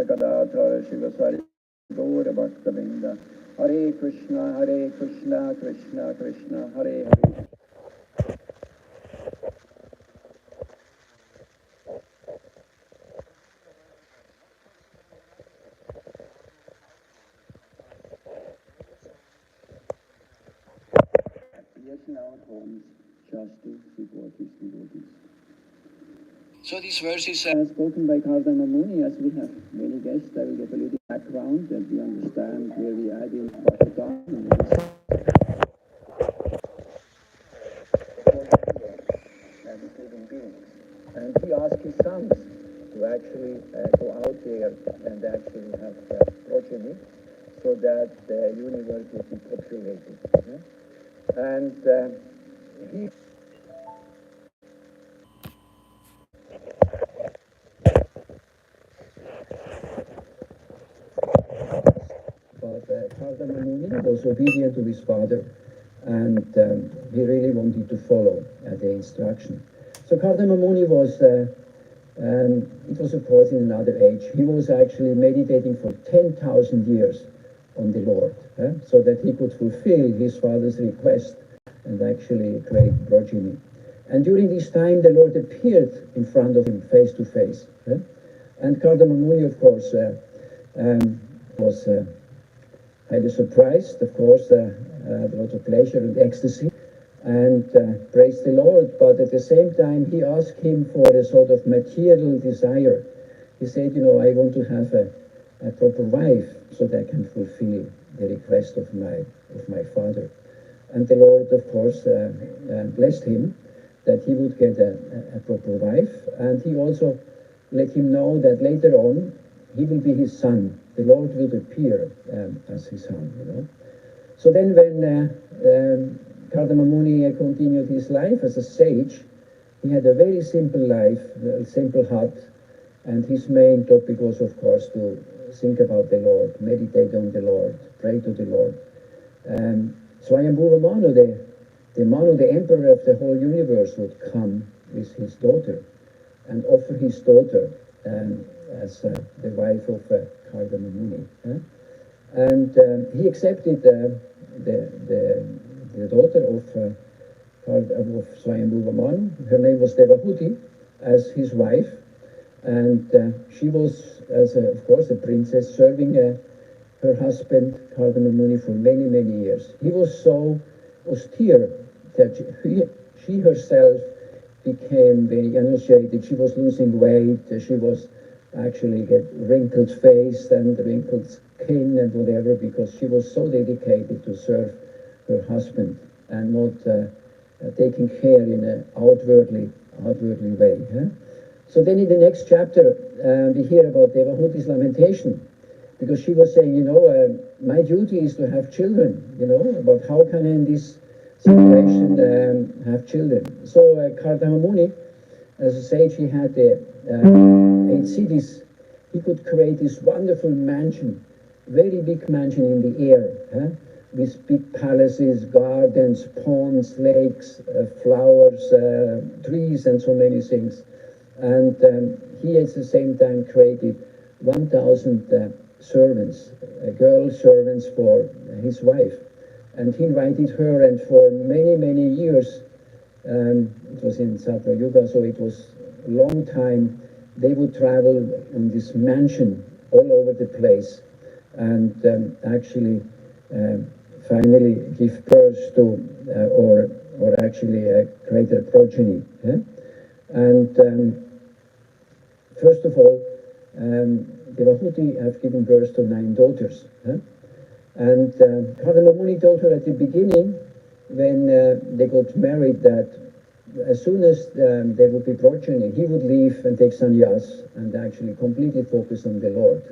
Gadadhara Shivasari Gaura Bhaktavinda. Hare Krishna, Krishna Krishna, Hare Hare. Yes, in our homes, just to support his devotees. So these verses are spoken by Kardama Muni. As we have many guests, I will give a little background that we understand where we are in Bhagavatam and his living beings. And he asked his sons to actually go out there and actually have progeny so that the universe would be populated. And he Kardama Muni was obedient to his father, and he really wanted to follow the instruction. So Kardama Muni was, it was of course in another age. He was actually meditating for 10,000 years on the Lord, so that he could fulfill his father's request and actually create progeny. And during this time, the Lord appeared in front of him face to face. And Kardama Muni, of course, was highly surprised, of course, a lot of pleasure and ecstasy, and praised the Lord. But at the same time, he asked him for a sort of material desire. He said, I want to have a proper wife so that I can fulfill the request of my father. And the Lord, of course, blessed him that he would get a proper wife, and he also let him know that later on he will be his son. The Lord will appear as his son. So then when Kardama Muni continued his life as a sage, he had a very simple life, a simple hut, and his main topic was, of course, to think about the Lord, meditate on the Lord, pray to the Lord. Swayambhuva Manu, the Manu, the emperor of the whole universe, would come with his daughter and offer his daughter as the wife of Kardama Muni. And he accepted the daughter of Swayambhuva Manu. Her name was Devahuti, as his wife, and she was, of course, a princess, serving her husband Kardama Muni for many, many years. He was so austere that she herself became very emaciated. She was losing weight. She was actually get wrinkled face and wrinkled skin and whatever, because she was so dedicated to serve her husband and not taking care in an outwardly way. So then in the next chapter, we hear about Devahuti's lamentation, because she was saying, my duty is to have children, but how can I in this situation have children? So Kardama Muni, as a sage, he had 8 cities. He could create this wonderful mansion, very big mansion in the air, with big palaces, gardens, ponds, lakes, flowers, trees, and so many things. And he at the same time created 1,000 servants, girl servants for his wife. And he invited her, and for many, many years, it was in Satra Yuga, so it was a long time, they would travel in this mansion all over the place and actually finally give birth to, or actually create a progeny. And first of all, Devahuti have given birth to 9 daughters. And Kardama Muni told her at the beginning, when they got married, that as soon as there would be progeny, he would leave and take sannyas and actually completely focus on the Lord.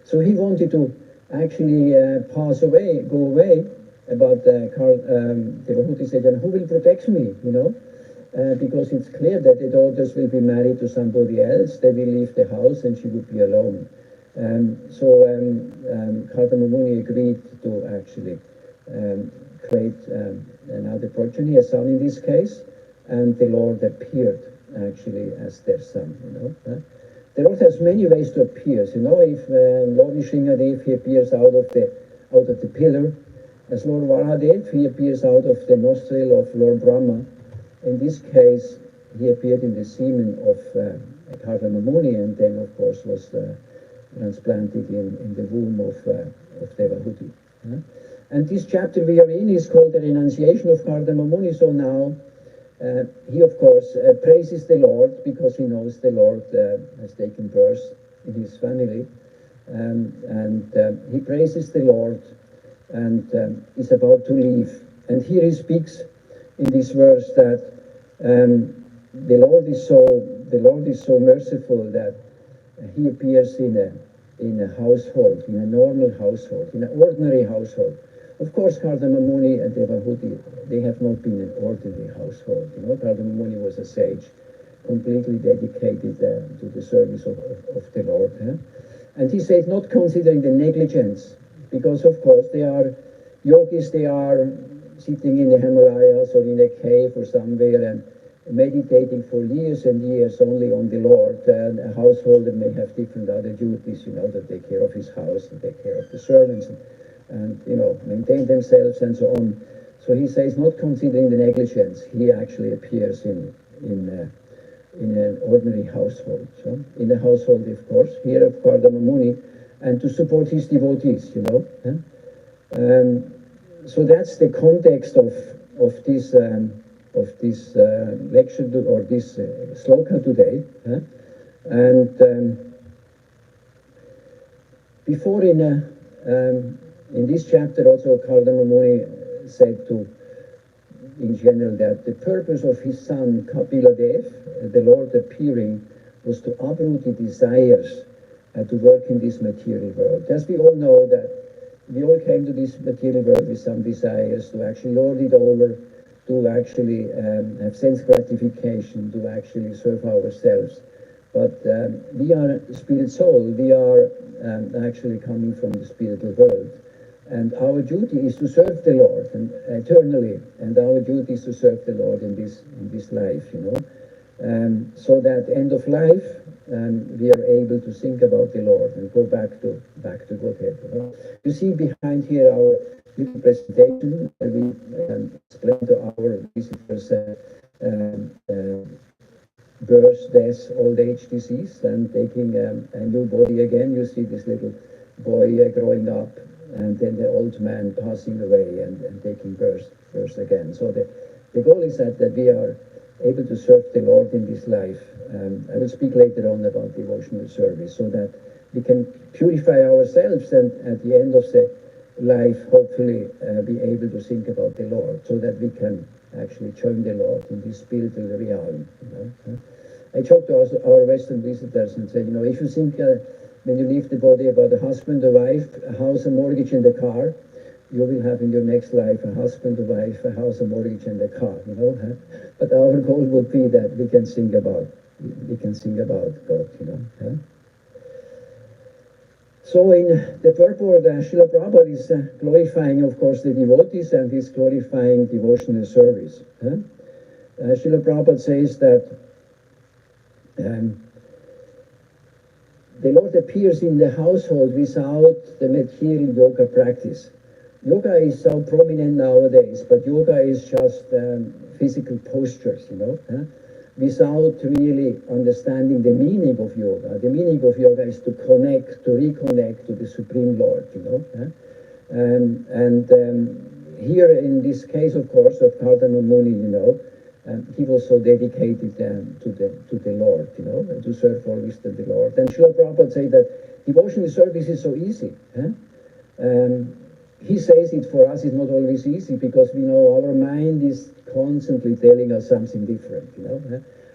So he wanted to actually pass away, go away, but Devahuti said, and who will protect me, because it's clear that the daughters will be married to somebody else, they will leave the house and she would be alone. So Kardama Muni agreed to actually create another progeny, a son in this case, and the Lord appeared actually as their son. the Lord has many ways to appear. You know, if Lord Nishingadev, he appears out of the pillar. As Lord Varahadev, he appears out of the nostril of Lord Brahma. In this case, he appeared in the semen of Kardama Muni, and then, of course, was transplanted in the womb of Devahuti. And this chapter we are in is called the renunciation of Kardama Muni. So now, he, of course, praises the Lord because he knows the Lord has taken birth in his family. And he praises the Lord and is about to leave. And here he speaks in this verse that the Lord is so merciful that he appears in a household, in a normal household, in an ordinary household. Of course, Kardama Muni and Devahuti, they have not been an ordinary household. You know, Kardama Muni was a sage, completely dedicated to the service of the Lord. And he said, not considering the negligence, because of course they are yogis, they are sitting in the Himalayas or in a cave or somewhere and meditating for years and years only on the Lord. And a householder may have different other duties, you know, to take care of his house and take care of the servants and you know, maintain themselves and so on. So he says, not considering the negligence, he actually appears in an ordinary household. So in the household, of course, here of Kardama Muni, and to support his devotees, you know. So that's the context of this lecture or this sloka today. And before in this chapter also Kardama Muni said in general that the purpose of his son Kapila Dev, the Lord appearing, was to uproot the desires to work in this material world. As we all know that we all came to this material world with some desires to actually lord it over, to actually have sense gratification, to actually serve ourselves. But we are spirit soul, we are actually coming from the spiritual world. And our duty is to serve the Lord and eternally, and our duty is to serve the Lord in this life, you know. So that end of life, we are able to think about the Lord and go back to Godhead. You know? You see behind here our little presentation where we explain to our visitors birth, death, old age, disease, and taking a new body again. You see this little boy growing up, and then the old man passing away and taking birth again. So the goal is that we are able to serve the Lord in this life. I will speak later on about devotional service, so that we can purify ourselves and at the end of the life, hopefully, be able to think about the Lord, so that we can actually join the Lord in this spiritual realm. You know? I talk to our Western visitors and say, you know, if you think when you leave the body about a husband, a wife, a house, a mortgage, and a car, you will have in your next life a husband, a wife, a house, a mortgage, and a car. You know, but our goal would be that we can sing about God. You know. So in the purport, Srila Prabhupada is glorifying, of course, the devotees, and he's glorifying devotional service. Srila Prabhupada says that the Lord appears in the household without the material yoga practice. Yoga is so prominent nowadays, but yoga is just physical postures, you know, without really understanding the meaning of yoga. The meaning of yoga is to reconnect to the Supreme Lord, you know. Here in this case, of course, of Kardama Muni, you know, he was so dedicated to the Lord, you know, to serve always to the Lord. And Srila Prabhupada said that devotional service is so easy. He says it for us is not always easy, because we know our mind is constantly telling us something different, you know.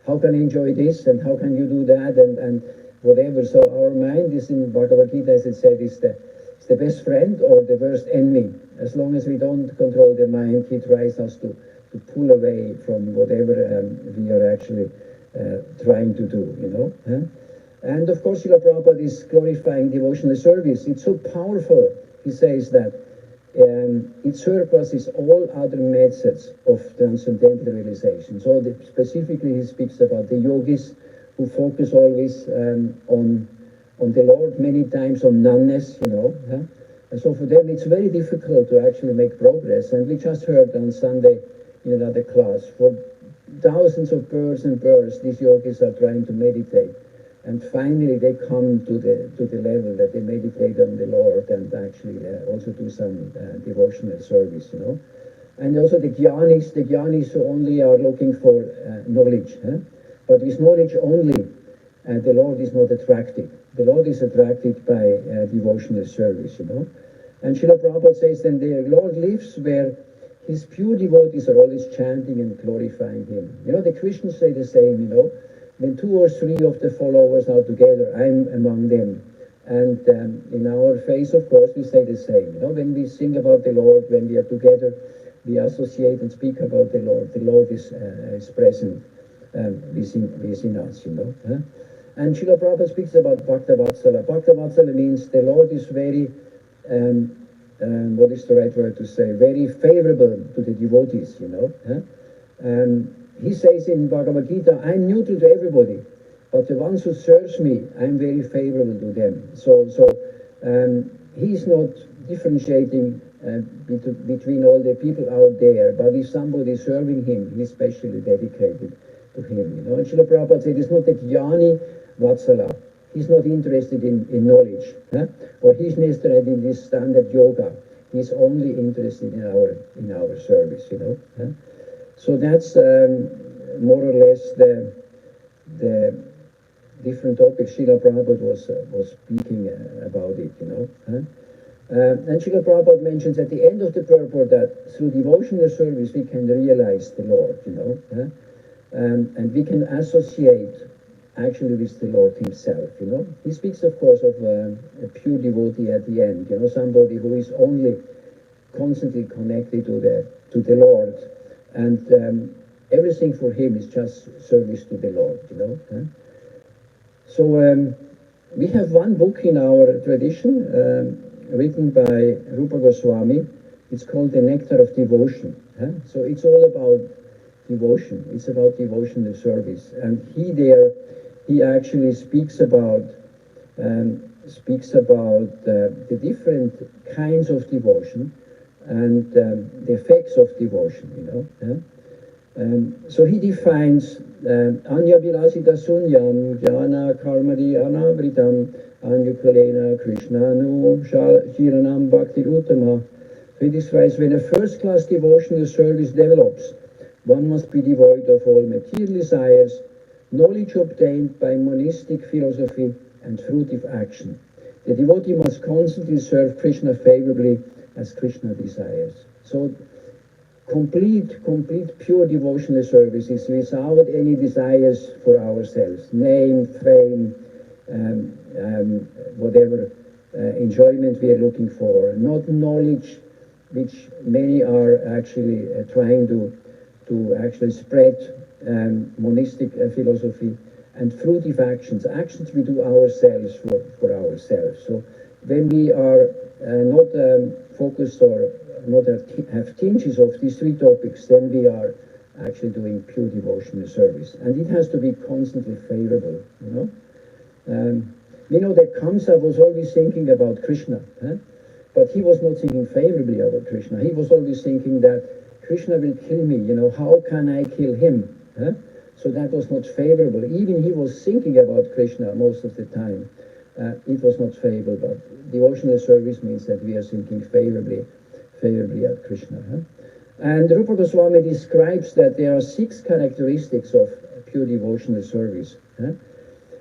How can you enjoy this, and how can you do that, and whatever. So our mind is, in Bhagavad Gita, as it said, is the best friend or the worst enemy. As long as we don't control the mind, he tries us to pull away from whatever we are actually trying to do, you know. And of course, Srila Prabhupada is glorifying devotional service. It's so powerful. He says that it surpasses all other methods of transcendental realization. So specifically he speaks about the yogis who focus always on the Lord, many times on noneness, huh? And so for them, it's very difficult to actually make progress. And we just heard on Sunday in another class, for thousands of births and births, these yogis are trying to meditate. And finally, they come to the level that they meditate on the Lord and actually also do some devotional service. And also the jnanis who only are looking for knowledge. Huh? But with knowledge only, the Lord is not attracted. The Lord is attracted by devotional service. And Srila Prabhupada says then the Lord lives where his pure devotees are always chanting and glorifying him. The Christians say the same. When 2 or 3 of the followers are together, I'm among them. And in our faith, of course, we say the same. When we sing about the Lord, when we are together, we associate and speak about the Lord. The Lord is present within us. Huh? And Srila Prabhupada speaks about Bhakta Vatsala. Bhakta Vatsala means the Lord is very, what is the right word to say, very favorable to the devotees. Huh? He says in Bhagavad Gita, I'm neutral to everybody, but the ones who serve me, I'm very favorable to them. So he's not differentiating between all the people out there, but if somebody is serving him, he's specially dedicated to him. And Srila Prabhupada said, it's not the Jnani Vatsala. He's not interested in knowledge, huh? Or he's not interested in this standard yoga. He's only interested in our service. Huh? So that's more or less the different topics Srila Prabhupada was speaking about it. Huh? And Srila Prabhupada mentions at the end of the purport that through devotional service we can realize the Lord. Huh? And we can associate actually with the Lord himself. He speaks, of course, of a pure devotee at the end. Somebody who is only constantly connected to the Lord. And everything for him is just service to the Lord, Huh? So we have one book in our tradition written by Rupa Goswami. It's called The Nectar of Devotion. Huh? So it's all about devotion. It's about devotional service. And he actually speaks about the different kinds of devotion and the effects of devotion, So he defines Anya Vilasita Sunyam, Jnana Karmadi Anavritam, Anyukalena Krishnanu Shiranam Bhakti Uttama. So he describes when a first-class devotional service develops, one must be devoid of all material desires, knowledge obtained by monistic philosophy, and fruitive action. The devotee must constantly serve Krishna favorably as Krishna desires. So complete pure devotional service is without any desires for ourselves, name, fame, whatever enjoyment we are looking for, not knowledge, which many are actually trying to actually spread monistic philosophy, and fruitive actions we do ourselves for ourselves. So when we are not focused or not have tinges of these 3 topics, then we are actually doing pure devotional service. And it has to be constantly favorable, We know that Kamsa was always thinking about Krishna, huh? But he was not thinking favorably about Krishna. He was always thinking that Krishna will kill me, how can I kill him? Huh? So that was not favorable. Even he was thinking about Krishna most of the time. It was not favorable, but devotional service means that we are thinking favorably at Krishna. Huh? And Rupa Goswami describes that there are 6 characteristics of pure devotional service. Huh?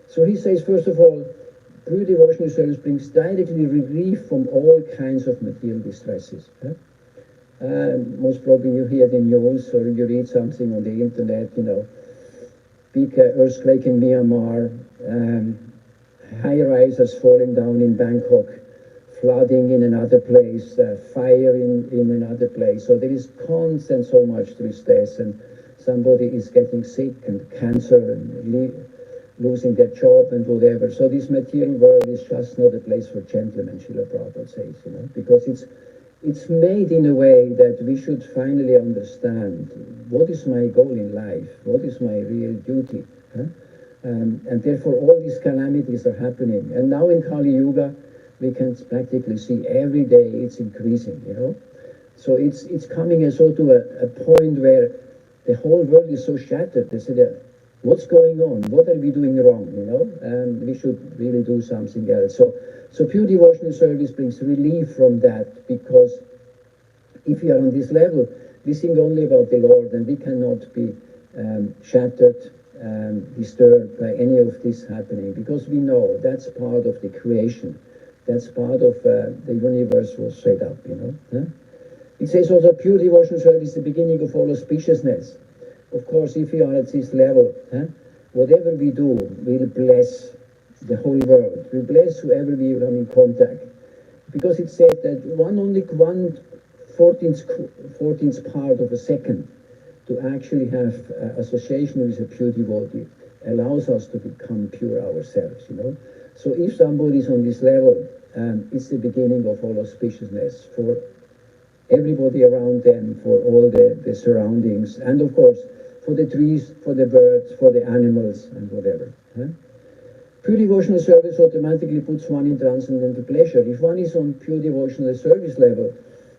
So he says, first of all, pure devotional service brings directly relief from all kinds of material distresses. Huh? Most probably you hear the news or you read something on the internet, big earthquake in Myanmar, high-rises falling down in Bangkok, flooding in another place, fire in another place. So there is constant so much tristesse, and somebody is getting sick and cancer and losing their job and whatever. So this material world is just not a place for gentlemen, Srila Prabhupada says, because it's made in a way that we should finally understand what is my goal in life, what is my real duty. Huh? And therefore all these calamities are happening. And now in Kali Yuga, we can practically see every day it's increasing, you know. So it's coming as so to a point where the whole world is so shattered. They said, what's going on? What are we doing wrong, you know? And we should really do something else. So pure devotional service brings relief from that, because if we are on this level, we think only about the Lord, and we cannot be shattered, disturbed by any of this happening, because we know that's part of the creation. That's part of the universe was set up, you know. Huh? It says also pure devotional service is the beginning of all auspiciousness. Of course, if we are at this level, whatever we do will bless the whole world. Will bless whoever we come in contact. Because it said that only 1/14th part of a second to actually have association with a pure devotee allows us to become pure ourselves, you know. So if somebody is on this level, it's the beginning of all auspiciousness for everybody around them, for all the surroundings, and of course for the trees, for the birds, for the animals, and whatever. Pure devotional service automatically puts one in transcendental pleasure. If one is on pure devotional service level,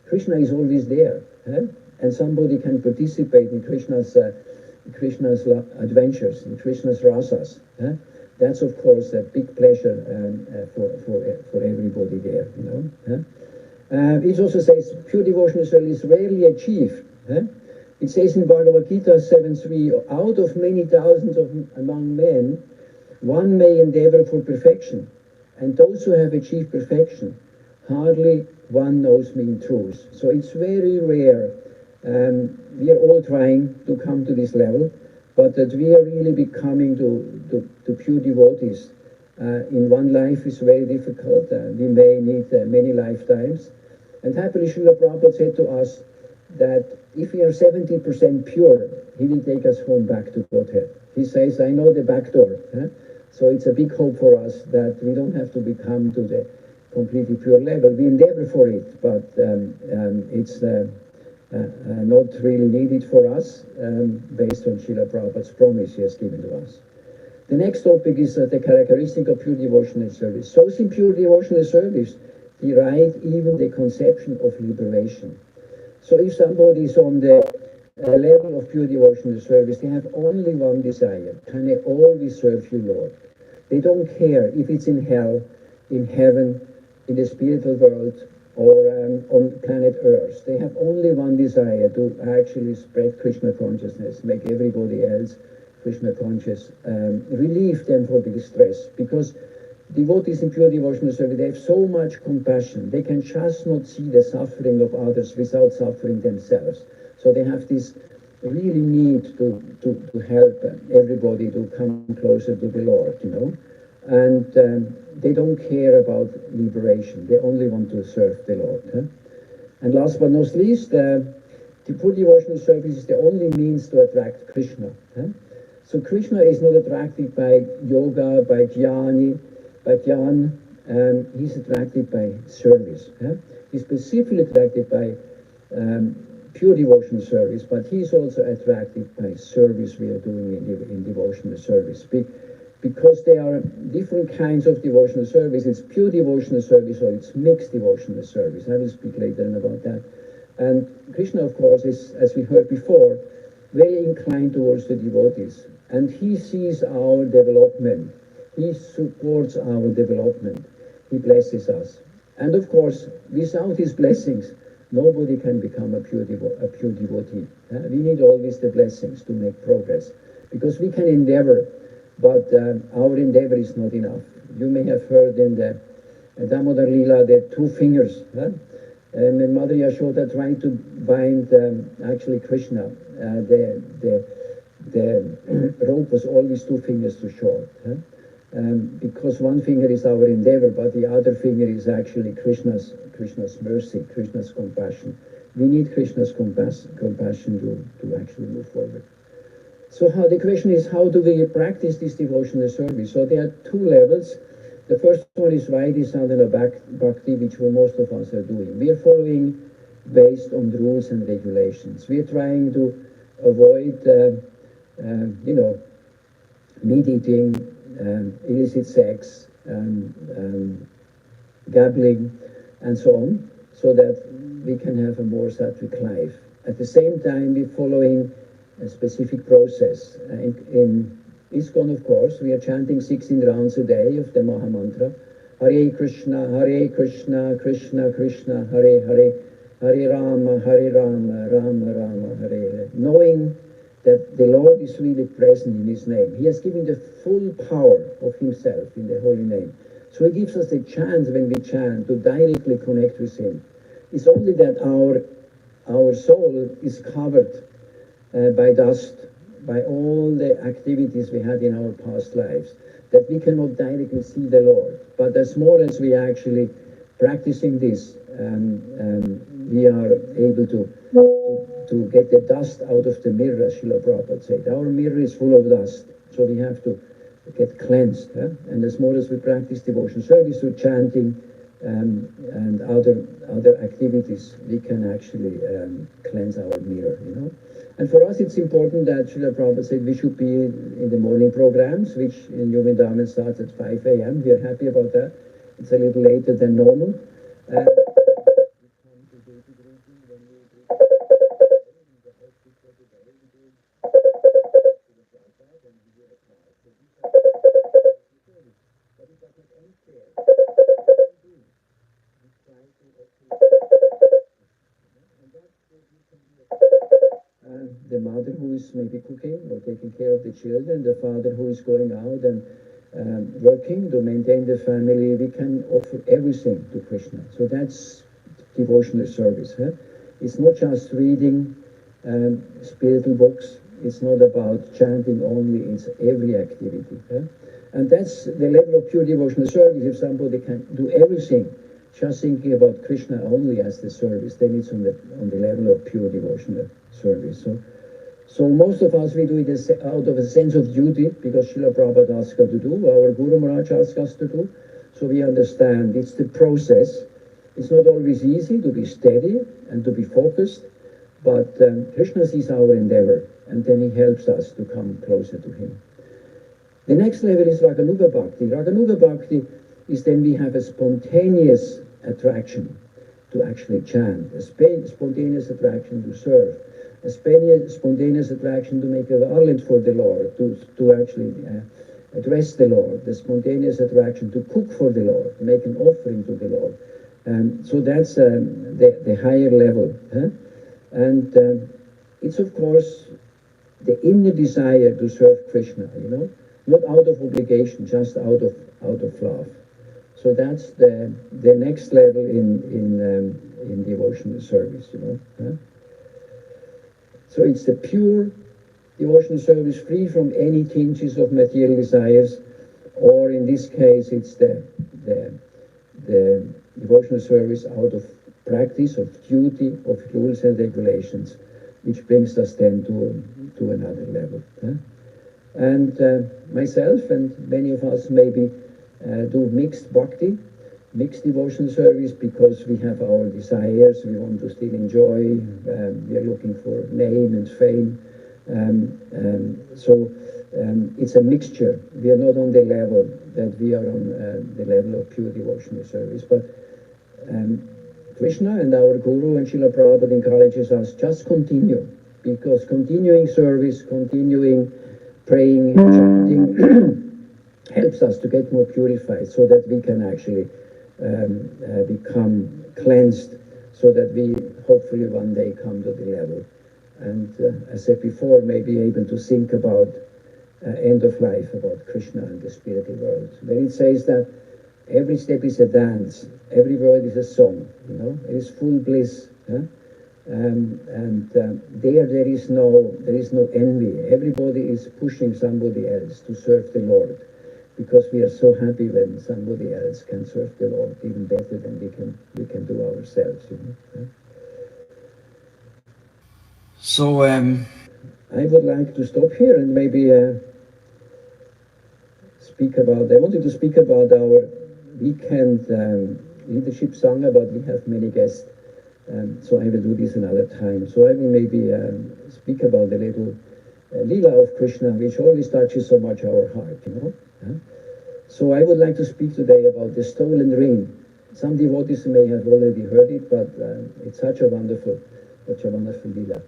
Krishna is always there, and somebody can participate in Krishna's adventures, in Krishna's rasas. That's of course a big pleasure for everybody there, you know. It also says pure devotional service is rarely achieved. It says in Bhagavad Gita 7:3, out of many thousands among men, one may endeavor for perfection, and those who have achieved perfection, hardly one knows me in truth. So it's very rare. We are all trying to come to this level, but that we are really becoming to pure devotees in one life is very difficult. We may need many lifetimes. And happily, Srila Prabhupada said to us that if we are 70% pure, he will take us home back to Godhead. He says, I know the back door. So it's a big hope for us that we don't have to become to the completely pure level. We endeavor for it, but it's not really needed for us based on Srila Prabhupada's promise he has given to us. The next topic is the characteristic of pure devotional service. So in pure devotional service, derive even the conception of liberation. So if somebody is on the level of pure devotional service, they have only one desire: can I always serve you, Lord? They don't care if it's in hell, in heaven, in the spiritual world, or on planet Earth. They have only one desire: to actually spread Krishna consciousness, make everybody else Krishna conscious, relieve them from the distress. Because devotees in pure devotional service, they have so much compassion. They can just not see the suffering of others without suffering themselves. So they have this really need to help everybody to come closer to the Lord, you know. And they don't care about liberation. They only want to serve the Lord. And last but not least, the pure devotional service is the only means to attract Krishna. So Krishna is not attracted by yoga, by jnana, by dhyan. He's attracted by service. He's specifically attracted by pure devotional service, but he's also attracted by service we are doing in devotional service. Because there are different kinds of devotional service. It's pure devotional service or it's mixed devotional service. I will speak later about that. And Krishna, of course, is, as we heard before, very inclined towards the devotees. And he sees our development. He supports our development. He blesses us. And of course, without his blessings, nobody can become a pure devotee. We need always the blessings to make progress. Because we can endeavor, but our endeavor is not enough. You may have heard in the Damodar Lila the two fingers. And when Mother Yashoda tried to bind actually Krishna, the rope was always 2 fingers too short. Because one finger is our endeavor, but the other finger is actually Krishna's mercy, Krishna's compassion. We need Krishna's compassion to actually move forward. So the question is, how do we practice this devotional service? So there are 2 levels. The first one is Vaidhi sadhana bhakti, which most of us are doing. We are following based on the rules and regulations. We are trying to avoid, meat eating, illicit sex, gambling, and so on, so that we can have a more sattvic life. At the same time, we're following a specific process. In ISKCON, of course, we are chanting 16 rounds a day of the Maha Mantra. Hare Krishna, Krishna Krishna, Hare Hare, Hare Rama, Rama Rama, Hare Hare. Knowing that the Lord is really present in His name. He has given the full power of Himself in the holy name. So He gives us a chance when we chant to directly connect with Him. It's only that our soul is covered by dust, by all the activities we had in our past lives, that we cannot directly see the Lord. But as more as we are actually practicing this, we are able to get the dust out of the mirror, as Srila Prabhupada said. Our mirror is full of dust, so we have to get cleansed. And as more as we practice devotion service through chanting and other activities, we can actually cleanse our mirror, you know. And for us, it's important that Srila Prabhupada said we should be in the morning programs, which in Yovindaman starts at 5 a.m. We are happy about that. It's a little later than normal. The mother who is maybe cooking or taking care of the children, the father who is going out and working to maintain the family, we can offer everything to Krishna. So that's devotional service. It's not just reading spiritual books. It's not about chanting only. It's every activity. And that's the level of pure devotional service. If somebody can do everything, just thinking about Krishna only as the service, then it's on the level of pure devotional service. So most of us, we do it out of a sense of duty, because Srila Prabhupada asked us to do, our Guru Maharaj asked us to do. So we understand it's the process. It's not always easy to be steady and to be focused, but Krishna sees our endeavor, and then he helps us to come closer to him. The next level is Raganuga Bhakti. Raganuga Bhakti is then we have a spontaneous attraction to actually chant, a spontaneous attraction to serve, a spontaneous attraction to make a garland for the Lord, to actually address the Lord, the spontaneous attraction to cook for the Lord, to make an offering to the Lord. So that's the higher level. And it's, of course, the inner desire to serve Krishna, you know, not out of obligation, just out of love. So that's the next level in devotional service, you know. So it's the pure devotional service, free from any tinges of material desires, or in this case, it's the devotional service out of practice, of duty, of rules and regulations, which brings us then to another level. And myself and many of us maybe do mixed bhakti, mixed devotion service, because we have our desires, we want to still enjoy, we are looking for name and fame. So it's a mixture. We are not on the level that we are on the level of pure devotional service. But Krishna and our Guru and Srila Prabhupada encourages us, just continue, because continuing service, continuing praying, chanting, helps us to get more purified, so that we can actually become cleansed, so that we hopefully one day come to the level. And as I said before, may be able to think about end of life, about Krishna and the spiritual world. When it says that every step is a dance, every word is a song, you know, it is full bliss. There is no envy. Everybody is pushing somebody else to serve the Lord, because we are so happy when somebody else can serve the Lord even better than we can do ourselves. You know? So I would like to stop here and maybe I wanted to speak about our weekend leadership sangha, but we have many guests. So I will do this another time. So I will maybe speak about a little Leela of Krishna, which always touches so much our heart, you know. So I would like to speak today about the stolen ring. Some devotees may have already heard it, but it's such a wonderful Leela.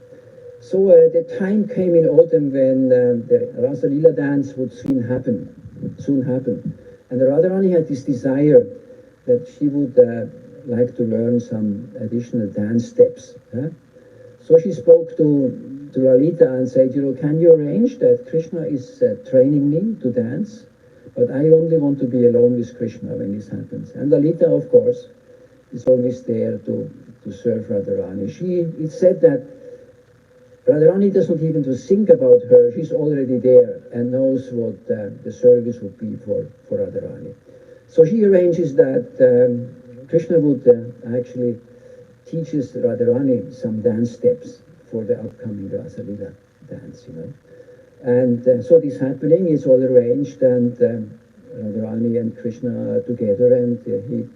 So the time came in autumn when the Rasa Leela dance would soon happen. And Radharani had this desire that she would like to learn some additional dance steps. So she spoke to Lalita and said, you know, can you arrange that Krishna is training me to dance? But I only want to be alone with Krishna when this happens. And Lalita, of course, is always there to serve Radharani. It's said that Radharani doesn't even to think about her. She's already there and knows what the service would be for Radharani. So she arranges that Krishna would actually teaches Radharani some dance steps for the upcoming Rasa Leela dance, you know. And so this happening is all arranged, and Radharani and Krishna are together, and he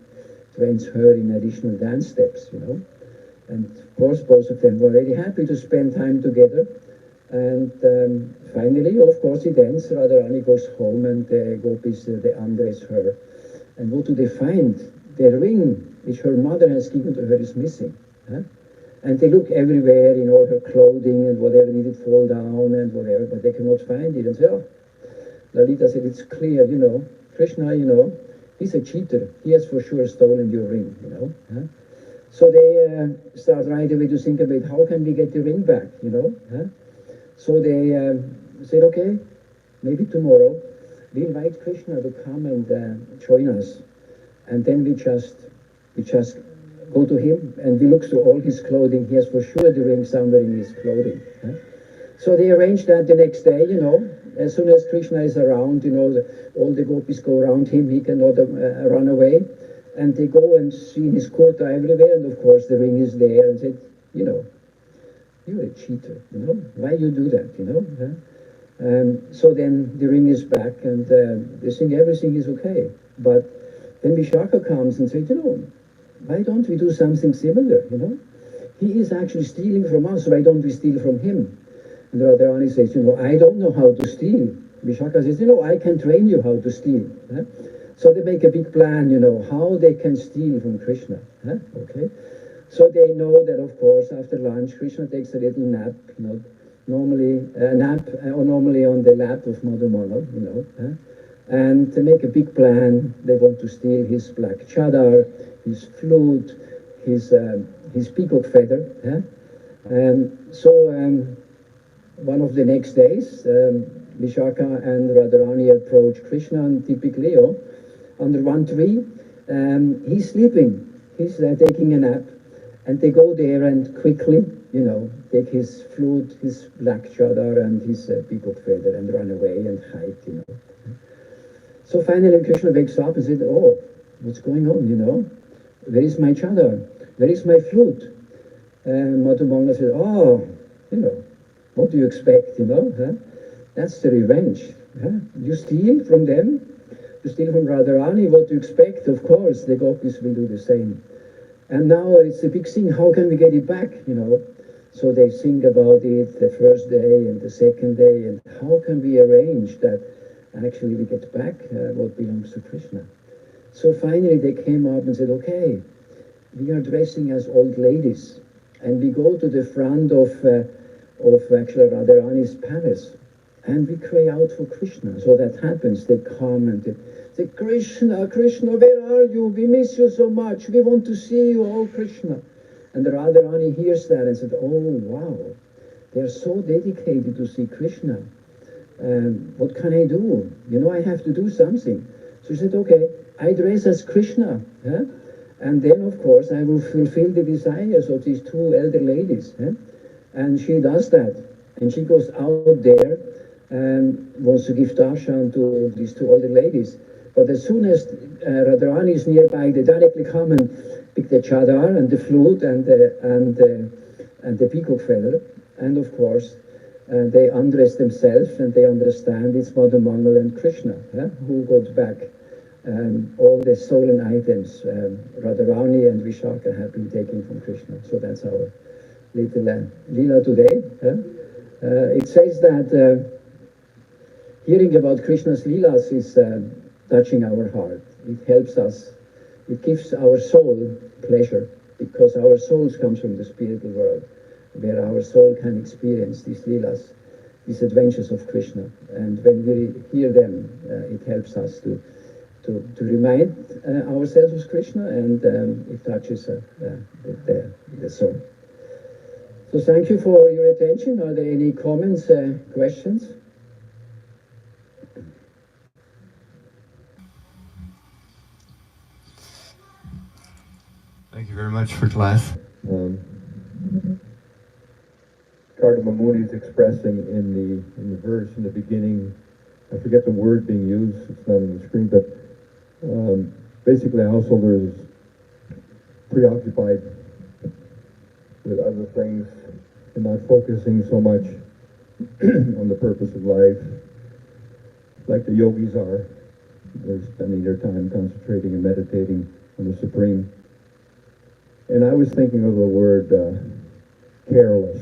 trains her in additional dance steps, you know. And of course, both of them were really happy to spend time together. And finally, of course, it ends. Radharani goes home, and the gopis, they undress her. And what do they find? The ring which her mother has given to her is missing. And they look everywhere in all her clothing and whatever needed fall down and whatever, but they cannot find it. And say, oh, Lalita said, it's clear, you know, Krishna, you know, he's a cheater. He has for sure stolen your ring, you know. So they start right away to think about how can we get the ring back, you know. So they said, okay, maybe tomorrow we invite Krishna to come and join us. And then we just go to him and we look through all his clothing. He has for sure the ring somewhere in his clothing. So they arranged that the next day, you know, as soon as Krishna is around, you know, all the gopis go around him, he cannot run away. And they go and see his kurta everywhere, and of course the ring is there, and said, you know, you're a cheater, you know, why you do that, you know? So then the ring is back, and they think everything is okay. But then Vishaka comes and says, you know, why don't we do something similar, you know? He is actually stealing from us, why don't we steal from him? And Radharani says, you know, I don't know how to steal. Vishaka says, you know, I can train you how to steal. So they make a big plan, you know, how they can steal from Krishna. Okay? So they know that, of course, after lunch, Krishna takes a little nap, you know, normally on the lap of Madhumana, you know. And they make a big plan. They want to steal his black chadar, his flute, his peacock feather. So one of the next days, Vishaka and Radharani approach Krishna, and typically, under one tree, he's sleeping. He's taking a nap, and they go there and quickly, you know, take his flute, his black chadar, and his peacock feather, and run away and hide, you know. So finally, Krishna wakes up and said, "Oh, what's going on? You know, where is my chadar? Where is my flute?" And Madhumanga said, "Oh, you know, what do you expect? You know, that's the revenge. You steal from them." To steal from Radharani, what to expect? Of course, the gopis will do the same. And now it's a big thing. How can we get it back? You know, so they think about it the first day and the second day, and how can we arrange that actually we get back what belongs to Krishna? So finally, they came up and said, "Okay, we are dressing as old ladies, and we go to the front of actually Radharani's palace." And we cry out for Krishna. So that happens. They come and they say, "Krishna, Krishna, where are you? We miss you so much. We want to see you, oh Krishna." And the Radharani hears that and said, "Oh, wow. They're so dedicated to see Krishna. What can I do? You know, I have to do something." So she said, "Okay, I dress as Krishna. And then, of course, I will fulfill the desires of these two elder ladies." And she does that. And she goes out there and wants to give darshan to these two older ladies. But as soon as Radharani is nearby, they directly come and pick the chadar and the flute and the peacock feather. And of course, they undress themselves and they understand it's Madhumangal and Krishna who got back all the stolen items Radharani and Vishaka have been taking from Krishna. So that's our little Leela today. It says that hearing about Krishna's Leelas is touching our heart. It helps us. It gives our soul pleasure, because our souls comes from the spiritual world, where our soul can experience these Leelas, these adventures of Krishna. And when we hear them, it helps us to remind ourselves of Krishna, and it touches the soul. So thank you for your attention. Are there any comments, questions? Thank you very much for class. Cardamom is expressing in the verse in the beginning, I forget the word being used, it's not on the screen, but basically a householder is preoccupied with other things and not focusing so much on the purpose of life, like the yogis are. They're spending their time concentrating and meditating on the Supreme. And I was thinking of the word careless,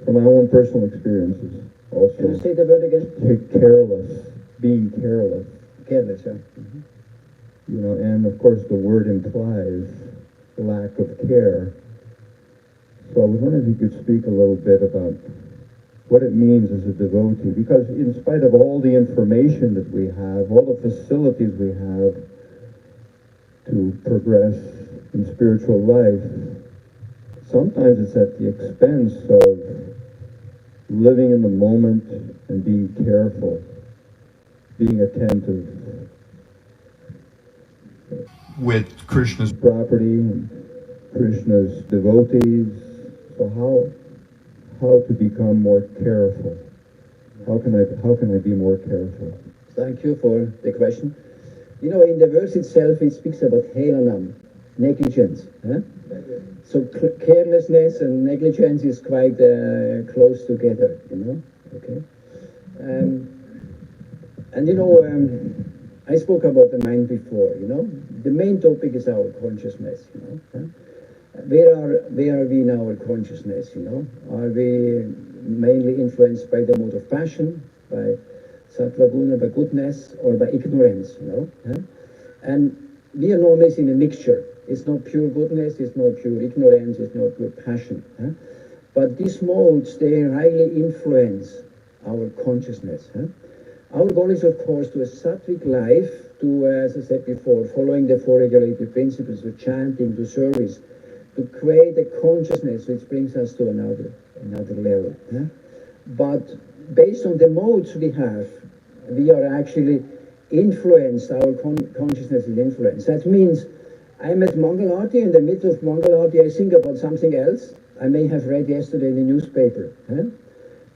from my own personal experiences also. Can you say the word again? Careless, being careless. Careless, yeah. Mm-hmm. You know, and of course the word implies lack of care. So I was wondering if you could speak a little bit about what it means as a devotee, because in spite of all the information that we have, all the facilities we have to progress in spiritual life, sometimes it's at the expense of living in the moment and being careful, being attentive. With Krishna's Property, and Krishna's devotees. So how to become more careful? How can I be more careful? Thank you for the question. You know, in the verse itself, it speaks about helanam, negligence. Huh? So carelessness and negligence is quite close together, you know. Okay. And you know, I spoke about the mind before. You know, the main topic is our consciousness. You know, huh? Where are we in our consciousness? You know, are we mainly influenced by the mode of passion, by sattva guna, by goodness, or by ignorance? You know, huh? And we are normally in a mixture. It's not pure goodness, it's not pure ignorance, it's not pure passion. Huh? But these modes, they highly influence our consciousness. Huh? Our goal is, of course, to a sattvic life, to, as I said before, following the four regulative principles, to chanting, to service, to create a consciousness which brings us to another level. Huh? But based on the modes we have, we are actually influenced, our consciousness is influenced. That means I'm at Mangalarti, in the middle of Mangalarti, I think about something else I may have read yesterday in the newspaper. Huh?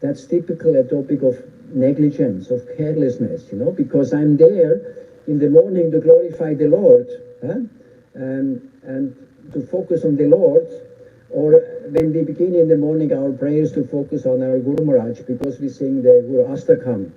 That's typical a topic of negligence, of carelessness, you know, because I'm there in the morning to glorify the Lord, huh? And to focus on the Lord, or when we begin in the morning our prayers to focus on our Guru Maharaj, because we sing the Guru Astakam,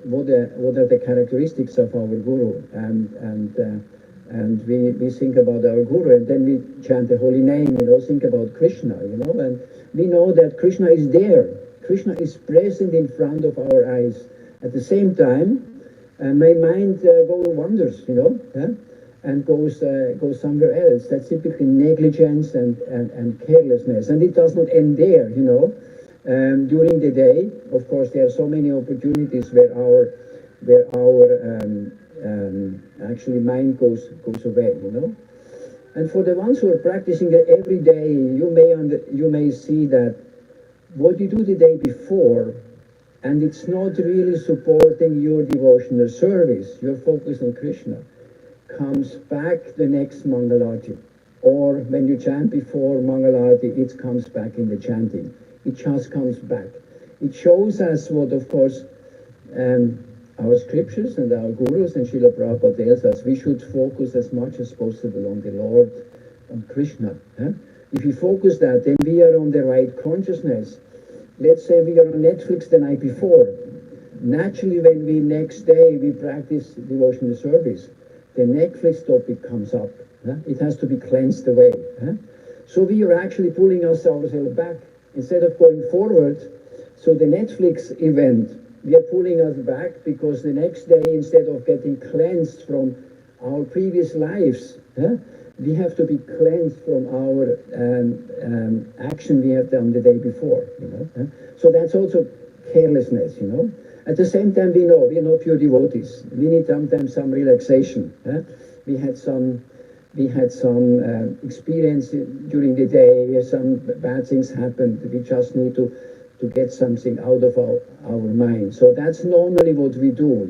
what are the characteristics of our Guru, and we think about our Guru, and then we chant the holy name, you know, think about Krishna, you know, and we know that Krishna is there. Krishna is present in front of our eyes. At the same time, my mind goes wanders, you know, huh? And goes somewhere else. That's typically negligence and carelessness, and it does not end there, you know. During the day, of course, there are so many opportunities where our actually mind goes away, you know. And for the ones who are practicing it every day, you may see that what you do the day before, and it's not really supporting your devotional service, your focus on Krishna, comes back the next Mangalarti. Or when you chant before Mangalarti, it comes back in the chanting. It just comes back. It shows us what, of course, our scriptures and our gurus and Srila Prabhupada tells us, we should focus as much as possible on the Lord, on Krishna. Huh? If we focus that, then we are on the right consciousness. Let's say we are on Netflix the night before. Naturally, when we next day we practice devotional service, the Netflix topic comes up. Huh? It has to be cleansed away. Huh? So we are actually pulling ourselves back. Instead of going forward, So the Netflix event, we are pulling us back because the next day, instead of getting cleansed from our previous lives, we have to be cleansed from our action we have done the day before. So that's also carelessness. At the same time, we know we're not pure devotees. We need sometimes some relaxation. We had some experience during the day. Some bad things happened. We just need to get something out of our mind. So that's normally what we do.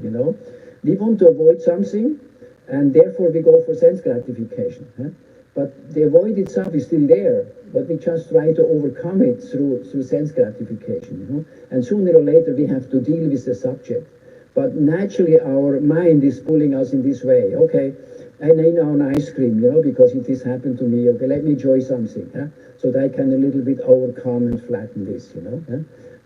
We want to avoid something, and therefore we go for sense gratification. But the avoid itself is still there, but we just try to overcome it through sense gratification. And sooner or later we have to deal with the subject. But naturally our mind is pulling us in this way. Okay, I need now an ice cream, because it has happened to me. Okay, let me enjoy something, so that I can a little bit overcome and flatten this.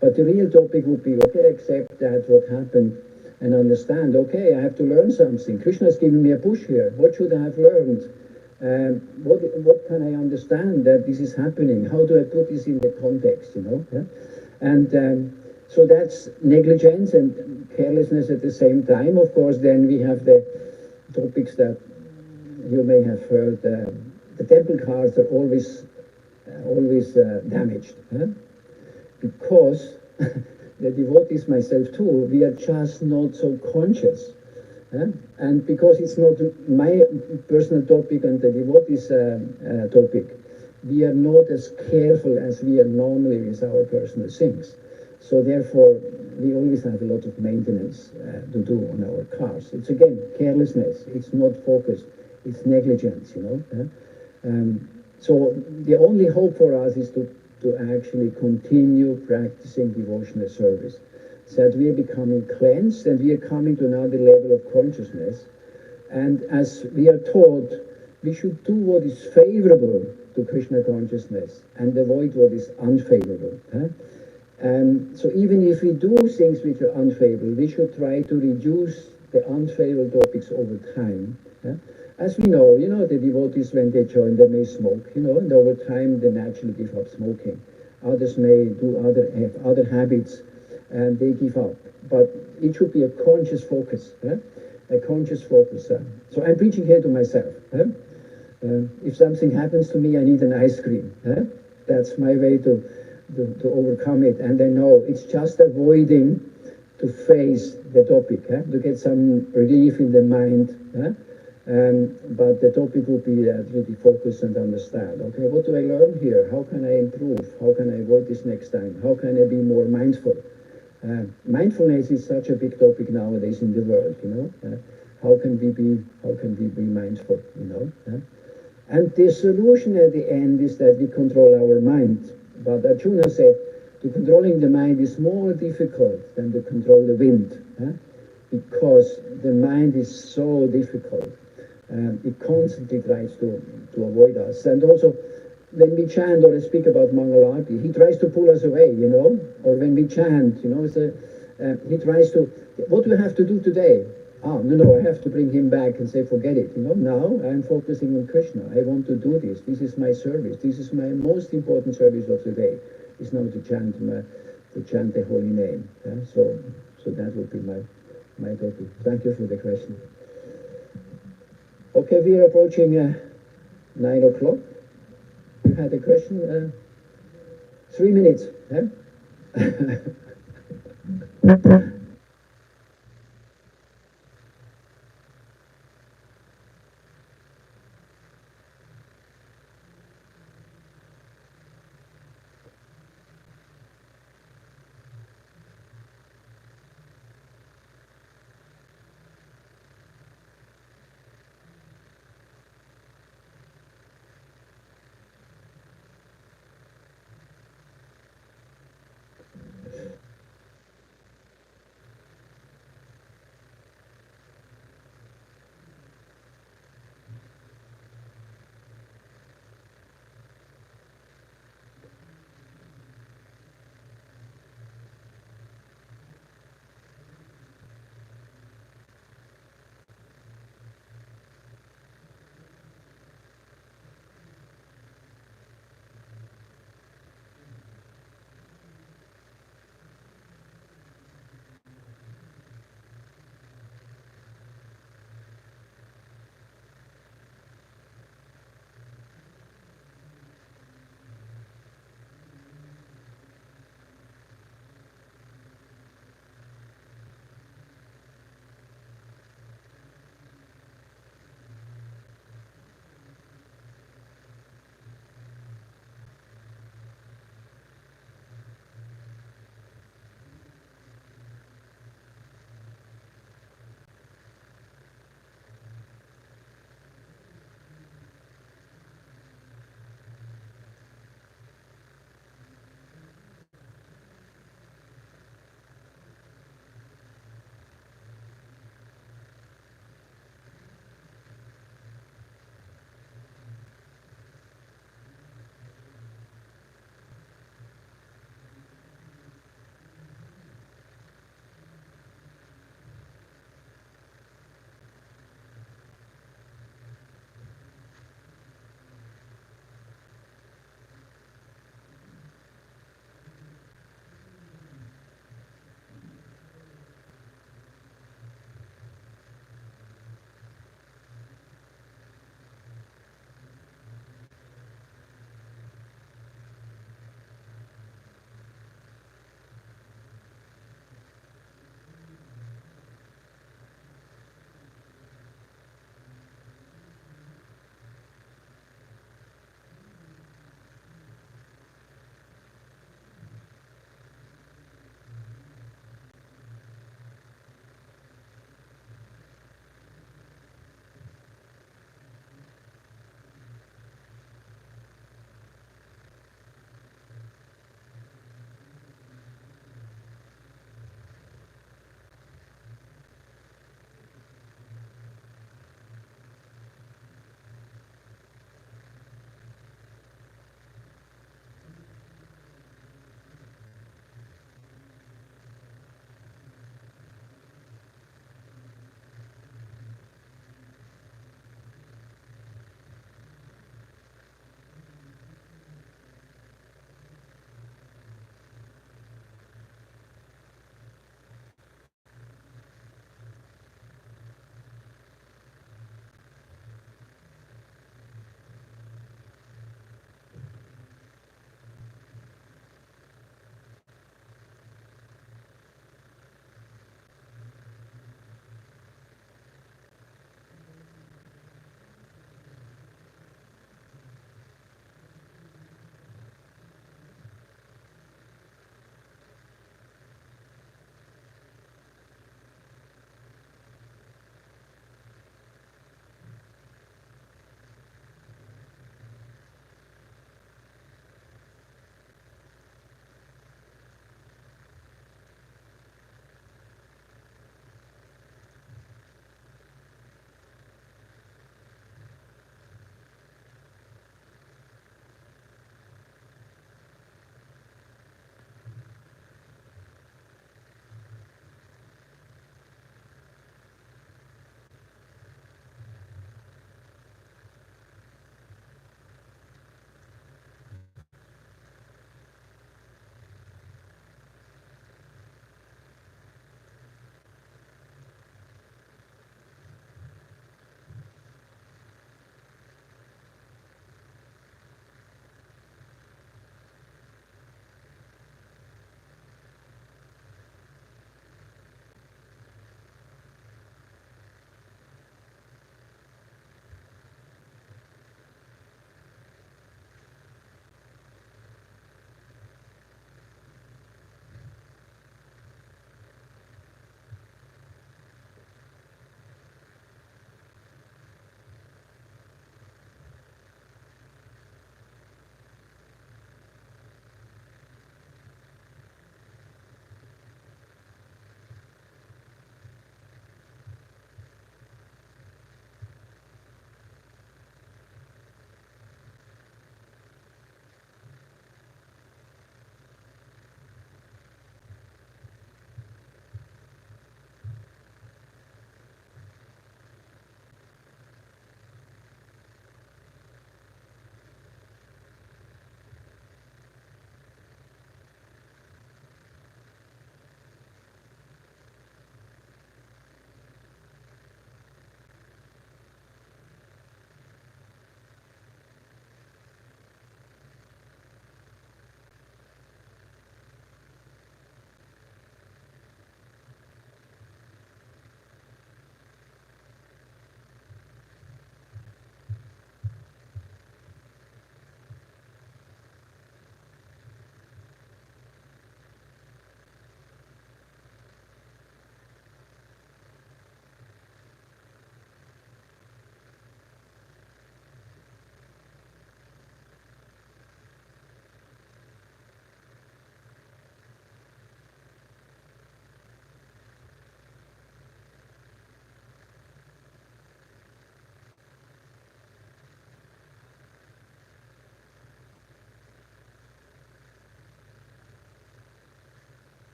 But the real topic would be, okay, accept that what happened and understand, okay, I have to learn something. Krishna is giving me a push here. What should I have learned? What can I understand that this is happening? How do I put this in the context, And so that's negligence and carelessness at the same time. Of course, then we have the topics that you may have heard. The temple cars are always damaged, because the devotees, myself too, we are just not so conscious. And because it's not my personal topic and the devotees' topic, we are not as careful as we are normally with our personal things. So therefore, we always have a lot of maintenance to do on our cars. It's again carelessness. It's not focused. It's negligence. So the only hope for us is to actually continue practicing devotional service, so that we are becoming cleansed and we are coming to another level of consciousness. And as we are taught, we should do what is favorable to Krishna consciousness and avoid what is unfavorable. So even if we do things which are unfavorable, we should try to reduce the unfavorable topics over time. As we know, the devotees, when they join, they may smoke, and over time they naturally give up smoking. Others may have other habits, and they give up. But it should be a conscious focus, a conscious focus. So I'm preaching here to myself. If something happens to me, I need an ice cream. That's my way to overcome it. And I know it's just avoiding to face the topic, to get some relief in the mind. But the topic will be really focus and understand. Okay, what do I learn here? How can I improve? How can I avoid this next time? How can I be more mindful? Mindfulness is such a big topic nowadays in the world. How can we be mindful? And the solution at the end is that we control our mind. But Arjuna said, to controlling the mind is more difficult than to control the wind, because the mind is so difficult. It constantly tries to avoid us. And also, when we chant or speak about Mangalarti, he tries to pull us away, or when we chant, he tries to, what do we have to do today? No, I have to bring him back and say, forget it. Now I'm focusing on Krishna. I want to do this. This is my service. This is my most important service of the day. It's now to chant the holy name. So that would be my topic. Thank you for the question. Okay, we are approaching 9 o'clock. You had a question? 3 minutes.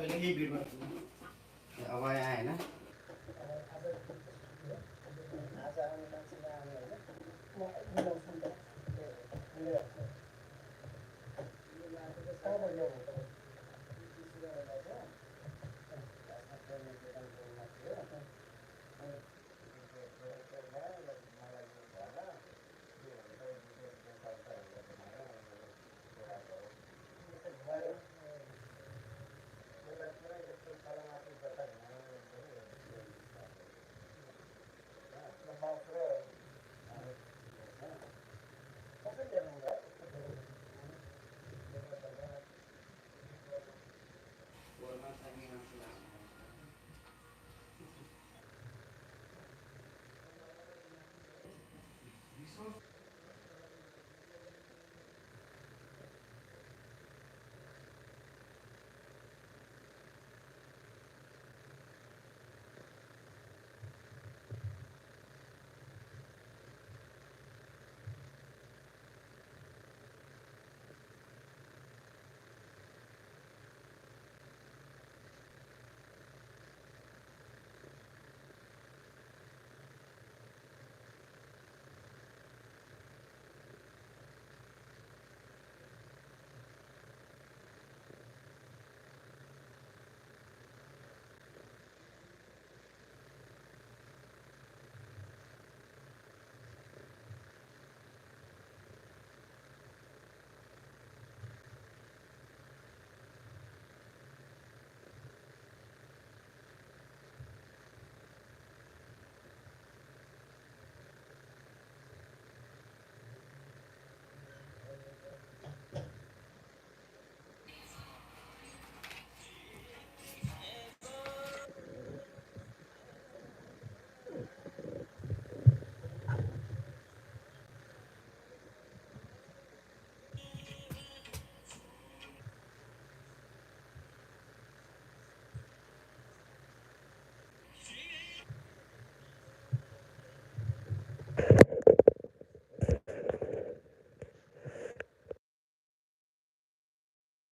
पहिले यही भिडमा अब यहाँ आएन आज आउने मान्छेले आउने होइन म मिलाउँछु नि त मिलाइहाल्छु कहाँबाट ल्याउनु त Forma también